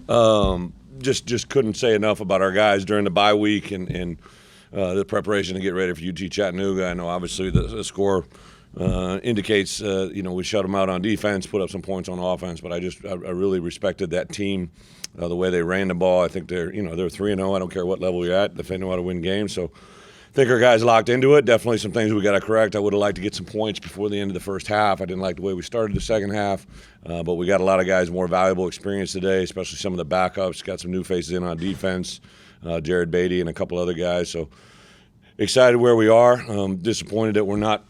Just couldn't say enough about our guys during the bye week and the preparation to get ready for UT Chattanooga. I know obviously the score indicates we shut them out on defense, put up some points on offense, but I really respected that team, the way they ran the ball. I think they're 3-0. I don't care what level you're at if they know how to win games. So I think our guys locked into it. Definitely some things we got to correct. I would have liked to get some points before the end of the first half. I didn't like the way we started the second half, but we got a lot of guys more valuable experience today, especially some of the backups. Got some new faces in on defense, Jared Beatty and a couple other guys. So excited where we are. Disappointed that we're not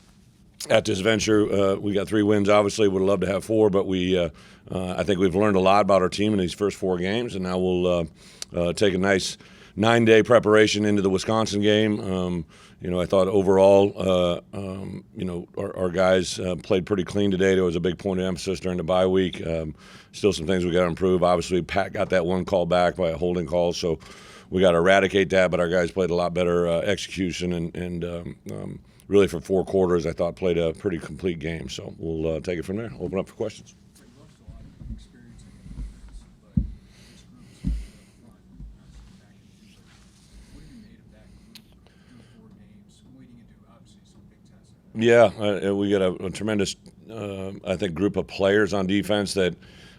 at this venture. We got 3 wins, obviously. Would love to have 4, but I think we've learned a lot about our team in these first 4 games, and now we'll take a nice 9-day preparation into the Wisconsin game. I thought overall, our guys played pretty clean today. There was a big point of emphasis during the bye week. Still some things we got to improve. Obviously, Pat got that one call back by a holding call, so we got to eradicate that. But our guys played a lot better execution, and really for 4 quarters, I thought played a pretty complete game. So we'll take it from there. Open up for questions. Yeah, we got a tremendous, I think, group of players on defense that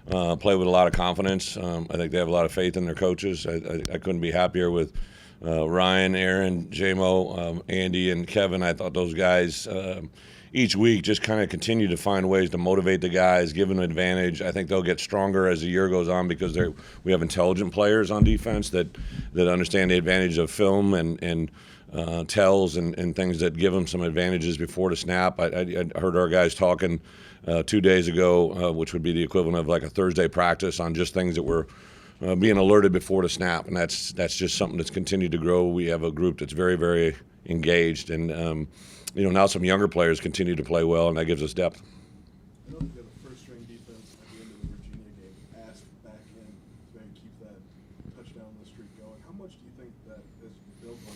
play with a lot of confidence. I think they have a lot of faith in their coaches. I couldn't be happier with Ryan, Aaron, J-Mo, Andy, and Kevin. I thought those guys each week just kind of continue to find ways to motivate the guys, give them an advantage. I think they'll get stronger as the year goes on because we have intelligent players on defense that understand the advantage of film and tells and things that give them some advantages before the snap. I heard our guys talking 2 days ago, which would be the equivalent of like a Thursday practice on just things that were being alerted before the snap, and that's just something that's continued to grow. We have a group that's very, very engaged, and now some younger players continue to play well, and that gives us depth. I know you have a first-string defense at the end of the Virginia game. Asked back in to maybe keep that touchdown streak going. How much do you think that has built on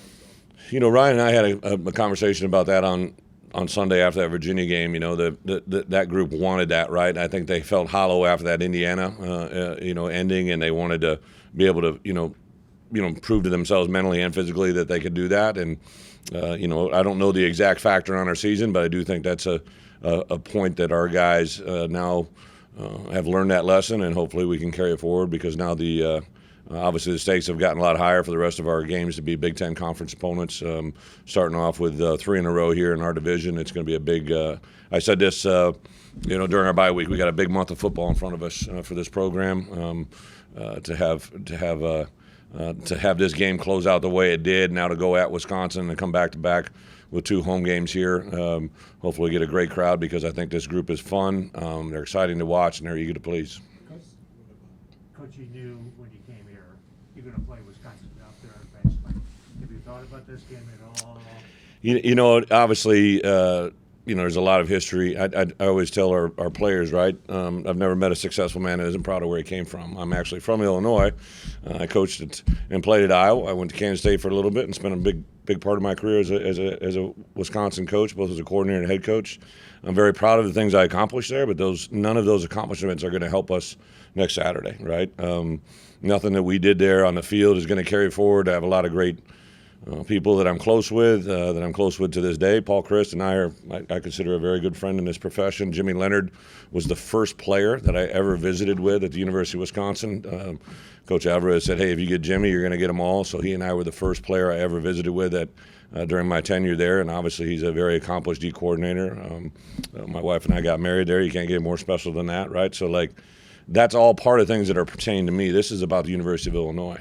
itself? Ryan and I had a conversation about that on Sunday after that Virginia game. That group wanted that, right? I think they felt hollow after that Indiana, ending, and they wanted to be able to, prove to themselves mentally and physically that they could do that. And I don't know the exact factor on our season, but I do think that's a point that our guys now have learned that lesson, and hopefully we can carry it forward because now obviously the stakes have gotten a lot higher for the rest of our games to be Big Ten conference opponents. Starting off with 3 in a row here in our division, it's going to be a big. I said this, during our bye week, we got a big month of football in front of us for this program. To have this game close out the way it did, now to go at Wisconsin and come back to back with 2 home games here. Hopefully, get a great crowd because I think this group is fun. They're exciting to watch and they're eager to please. Coach, you knew when you came here you're going to play Wisconsin out there eventually. Have you thought about this game at all? Obviously, there's a lot of history. I always tell our players, right? I've never met a successful man that isn't proud of where he came from. I'm actually from Illinois. I coached and played at Iowa. I went to Kansas State for a little bit and spent a big part of my career as a Wisconsin coach, both as a coordinator and head coach. I'm very proud of the things I accomplished there, but none of those accomplishments are going to help us next Saturday, right? Nothing that we did there on the field is going to carry forward. I have a lot of great people that I'm close with, to this day. Paul Christ and I consider a very good friend in this profession. Jimmy Leonard was the first player that I ever visited with at the University of Wisconsin. Coach Alvarez said, hey, if you get Jimmy, you're going to get them all. So he and I were the first player I ever visited with during my tenure there, and obviously he's a very accomplished D coordinator. My wife and I got married there. You can't get more special than that, right? So, that's all part of ththings that are pertaining to me. This is about the University of Illinois.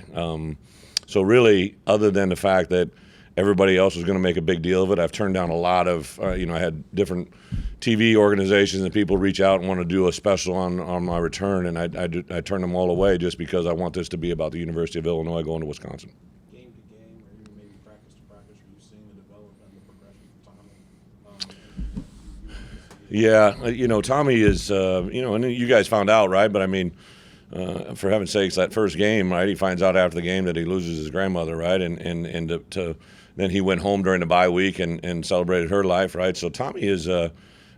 So really, other than the fact that everybody else was going to make a big deal of it, I've turned down a lot of, I had different TV organizations and people reach out and want to do a special on my return, and I turn them all away just because I want this to be about the University of Illinois going to Wisconsin. Game to game, or even maybe practice to practice, are you seeing the development and the progression for Tommy? Yeah, Tommy is, and you guys found out, right? But for heaven's sakes, that first game, right? He finds out after the game that he loses his grandmother, right? And then he went home during the bye week and celebrated her life, right? So Tommy is,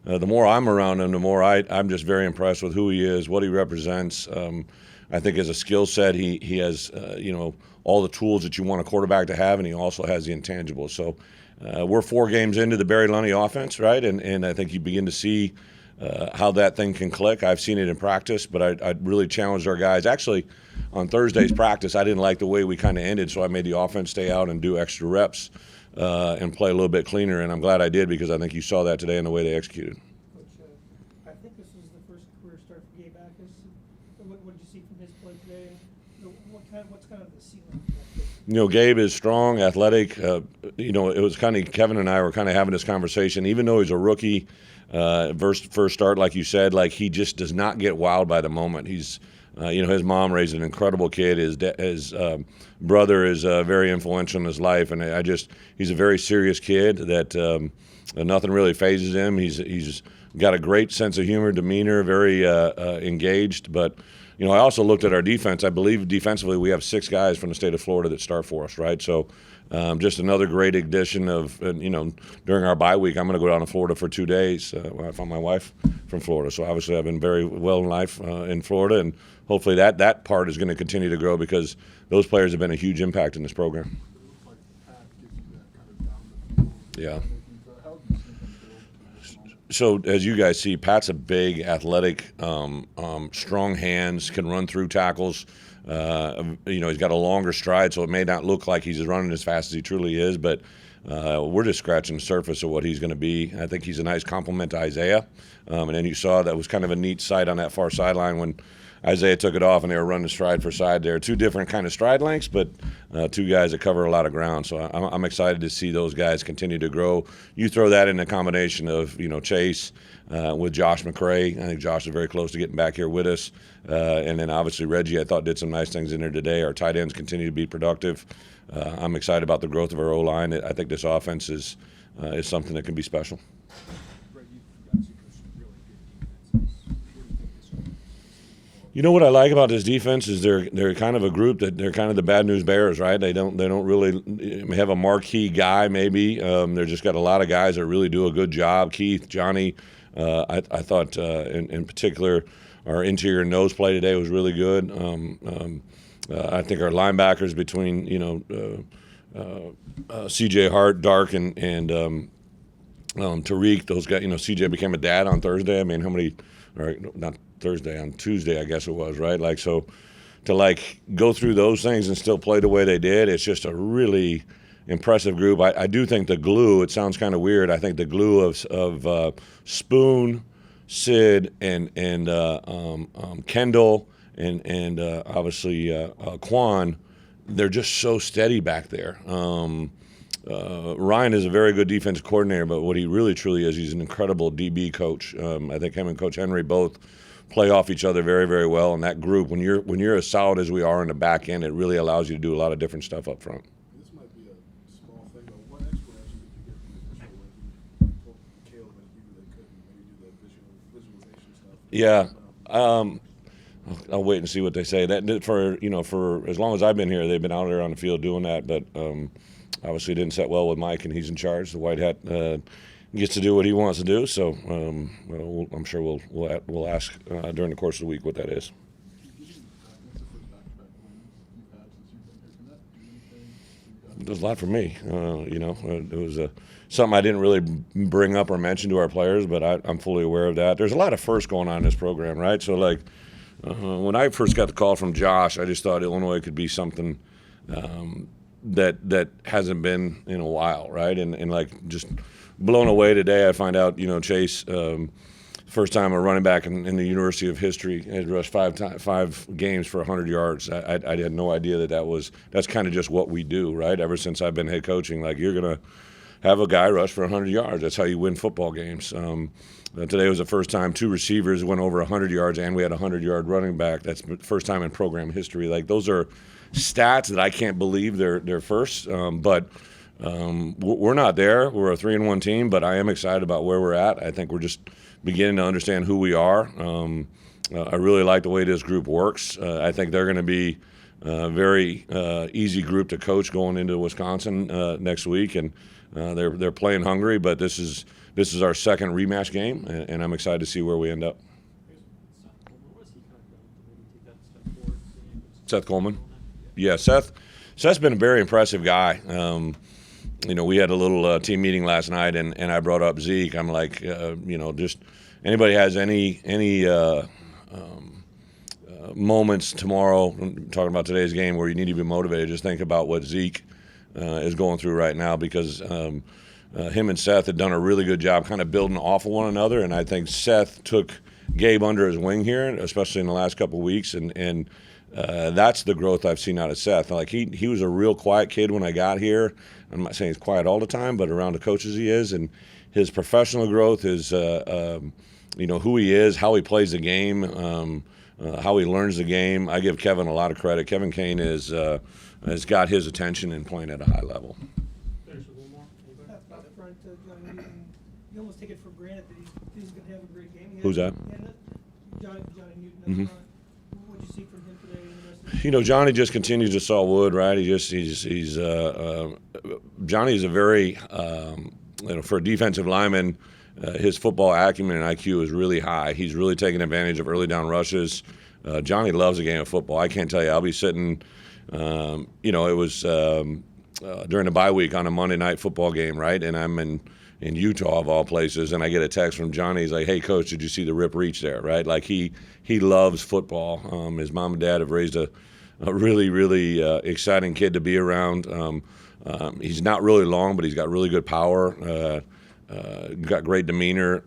the more I'm around him, the more I'm just very impressed with who he is, what he represents. I think as a skill set, he has all the tools that you want a quarterback to have, and he also has the intangibles. So we're 4 games into the Barry Lunny offense, right? And I think you begin to see how that thing can click. I've seen it in practice, but I really challenged our guys. Actually, on Thursday's practice, I didn't like the way we kind of ended, so I made the offense stay out and do extra reps and play a little bit cleaner, and I'm glad I did because I think you saw that today in the way they executed. Coach, I think this was the first career start for Gabe Backus. What did you see from his play today? What's kind of the ceiling? Gabe is strong, athletic. It was kind of Kevin and I were kind of having this conversation. Even though he's a rookie, first start, like you said, like he just does not get wowed by the moment. He's, his mom raised an incredible kid. His brother is very influential in his life, and he's a very serious kid that nothing really phases him. He's got a great sense of humor, demeanor, very engaged, but. I also looked at our defense. I believe defensively we have 6 guys from the state of Florida that start for us, right? So just another great addition of, during our bye week, I'm going to go down to Florida for 2 days. I found my wife from Florida. So obviously I've been very well in life in Florida, and hopefully that part is going to continue to grow because those players have been a huge impact in this program. Yeah. So as you guys see, Pat's a big, athletic, strong hands, can run through tackles. He's got a longer stride, so it may not look like he's running as fast as he truly is, but we're just scratching the surface of what he's going to be. I think he's a nice complement to Isaiah. And then you saw that was kind of a neat sight on that far sideline when Isaiah took it off and they were running stride for side there. 2 different kind of stride lengths, but 2 guys that cover a lot of ground. So I'm excited to see those guys continue to grow. You throw that in a combination of, Chase with Josh McCray. I think Josh is very close to getting back here with us. And then obviously Reggie, I thought, did some nice things in there today. Our tight ends continue to be productive. I'm excited about the growth of our O-line. I think this offense is something that can be special. You know what I like about this defense is they're kind of a group that they're kind of the bad news bears, right? They don't really have a marquee guy maybe. They're just got a lot of guys that really do a good job. Keith, Johnny, I thought in particular our interior nose play today was really good. I think our linebackers between C.J. Hart, Dark, and Tariq, those guys. C.J. became a dad on Thursday. I mean, how many? Or not Thursday, on Tuesday, I guess it was, right? So to go through those things and still play the way they did, it's just a really impressive group. I do think the glue, it sounds kind of weird, I think the glue of Spoon, Sid, and Kendall, and obviously Quan, they're just so steady back there. Ryan is a very good defensive coordinator, but what he really truly is, he's an incredible DB coach. I think him and Coach Henry both play off each other very, very well. And that group, when you're as solid as we are in the back end, it really allows you to do a lot of different stuff up front. This might be a small thing, but what explanation did you get from the official when he told Caleb and Hugh they couldn't maybe do the visualization stuff? Yeah. I'll wait and see what they say. That for as long as I've been here, they've been out there on the field doing that, but obviously it didn't set well with Mike, and he's in charge. The white hat gets to do what he wants to do. So I'm sure we'll ask during the course of the week what that is. It was a lot for me. It was something I didn't really bring up or mention to our players, but I'm fully aware of that. There's a lot of firsts going on in this program, right? So when I first got the call from Josh, I just thought Illinois could be something that hasn't been in a while, right? And just blown away today. I find out, Chase, first time a running back in the University of History, had rushed 5 games for 100 yards. I had no idea that's kind of just what we do, right? Ever since I've been head coaching, you're gonna have a guy rush for 100 yards. That's how you win football games. Today was the first time 2 receivers went over 100 yards, and we had a 100-yard running back. That's the first time in program history. Those are stats that I can't believe they're first. But we're not there. We're a 3-1 team, but I am excited about where we're at. I think we're just beginning to understand who we are. I really like the way this group works. I think they're going to be a very easy group to coach going into Wisconsin next week, and They're playing hungry, but this is our second rematch game, and I'm excited to see where we end up. Seth Coleman. Yeah, Seth's been a very impressive guy. We had a little team meeting last night, and I brought up Zeke. I'm like, just anybody has any moments tomorrow, talking about today's game, where you need to be motivated, just think about what Zeke is going through right now, because him and Seth had done a really good job kind of building off of one another, and I think Seth took Gabe under his wing here, especially in the last couple of weeks, and that's the growth I've seen out of Seth. Like he was a real quiet kid when I got here. I'm not saying he's quiet all the time, but around the coaches he is, and his professional growth, his who he is, how he plays the game, how he learns the game. I give Kevin a lot of credit. Kevin Kane has got his attention and playing at a high level. There's one more. Anybody? Up front, Johnny Newton, you almost take it for granted that he's going to have a great game. Who's that? Johnny Newton. Mm-hmm. What did you see from him today and the rest of the Johnny just continues to saw wood, right? Johnny is a very, for a defensive lineman, his football acumen and IQ is really high. He's really taking advantage of early down rushes. Johnny loves the game of football. I can't tell you. I'll be sitting, it was during the bye week on a Monday night football game, right? And I'm in Utah of all places, and I get a text from Johnny. He's like, "Hey, coach, did you see the rip reach there?" Right? Like he loves football. His mom and dad have raised a really, really exciting kid to be around. He's not really long, but he's got really good power. Got great demeanor.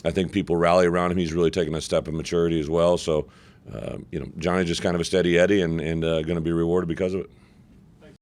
I think people rally around him. He's really taken a step of maturity as well. So, Johnny's just kind of a steady Eddie, and going to be rewarded because of it.